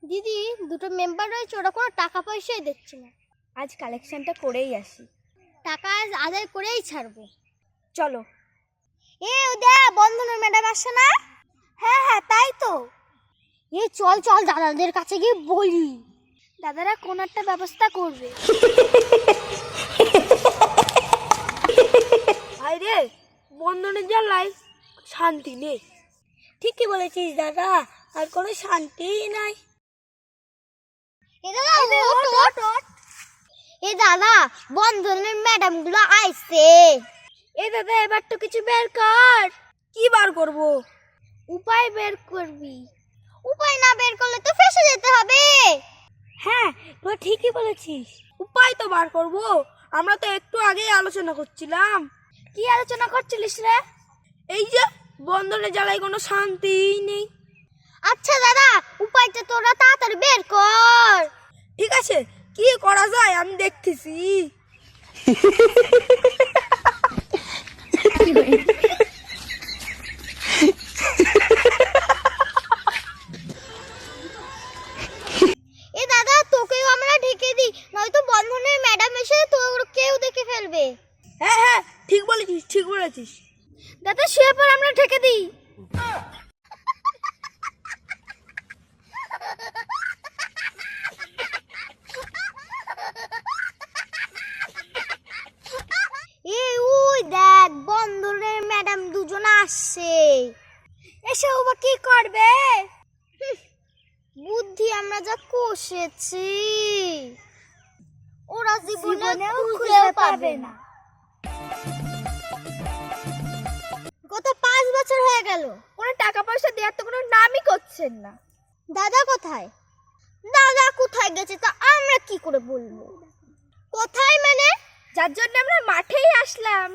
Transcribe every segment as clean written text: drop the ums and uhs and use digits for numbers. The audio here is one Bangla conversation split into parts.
দিদি, দুটো মেম্বার রয়েছে, ওরা কোনো টাকা পয়সাই দিচ্ছে না। আজ কালেকশনটা করেই আসি। টাকা আজ আদায় করেই ছাড়বো। চলো। বন্ধনের ম্যাডাম আসছে না? হ্যাঁ হ্যাঁ, তাই তো। চল চল দাদাদের কাছে গিয়ে বলি। দাদারা কোন একটা ব্যবস্থা করবে। আরে বন্ধনের জ্বালায় শান্তি নেই। ঠিকই বলেছিস দাদা, আর কোনো শান্তিই নাই। দাদা, বন্ধনের ম্যাডাম গুলো আইছে। দাদা, এবার তো কিছু বের কর। কি বার করব? উপায় বের করবি। উপায় না বের করলে তো ফেঁসে যেতে হবে। হ্যাঁ, তুই ঠিকই বলেছিস। উপায় তো বার করব। আমরা তো একটু আগেই আলোচনা করছিলাম। কি আলোচনা করছিলিস রে? এই যে বন্ধনের জ্বালায় কোনো শান্তিই নেই। আচ্ছা দাদা, উপায়টা তোরা তাড়াতাড়ি বের কর। ঠিক আছে, কি করা যায় আমি দেখতেছি। দাদা, তোকেও আমরা ঢেকে দিই, নয়তো বন্ধনের ম্যাডাম এসে তোকেও দেখে ফেলবে। হ্যাঁ হ্যাঁ, ঠিক বলেছিস। দাদা, শুয়ে পর, আমরা ঢেকে দিই। ওই দেখ, বন্ধনের ম্যাডাম দুজন আসছে। এসে ওবা কি করবে? বুদ্ধি আমরা যা কষেছি, ওরা জীবনেও খুঁজে পাবে না। গত 5 বছর হয়ে গেল, কোনো টাকা পয়সা দেওয়ার তো কোনো নামই করছেন না। দাদা কোথায়? দাদা কোথায় গেছে তা আমরা কি করে বলবো? কোথায় মানে? যার জন্য আমরা মাঠেই আসলাম।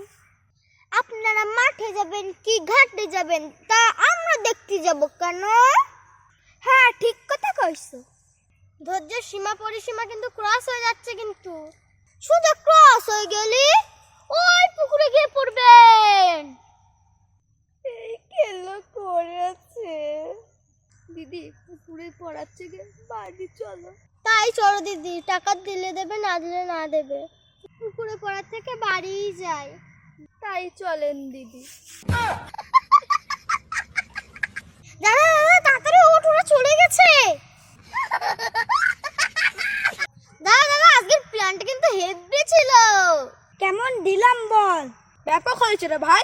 আপনারা মাঠে যাবেন কি ঘাটে যাবেন তা আমরা দেখতে যাব কেন? হ্যাঁ, ঠিক কথা কইছো। ধৈর্যের সীমা পরিসীমা কিন্তু ক্রস হয়ে যাচ্ছে। কিন্তু সোজা ক্রস হয়ে গেলে ওই পুকুরে গিয়ে পড়বেন। এই কেলো করেছে। দিদি, পুকুরে পড়াচ্ছে গে, বাড়ি চলো। তাই চলো দিদি, টাকা দিলে দেবে, না দিলে না দেবে। পুকুরে পড়ার থেকে বাড়িই যায়। তাই চলেন দিদি। দাদা দাদা, তাড়াতাড়ি ওঠ, ওরা চলে গেছে। দাদা দাদা, আজকের প্ল্যানটা কিন্তু হেভি ছিল। কেমন দিলাম বল? ব্যাপক হয়েছে রে ভাই।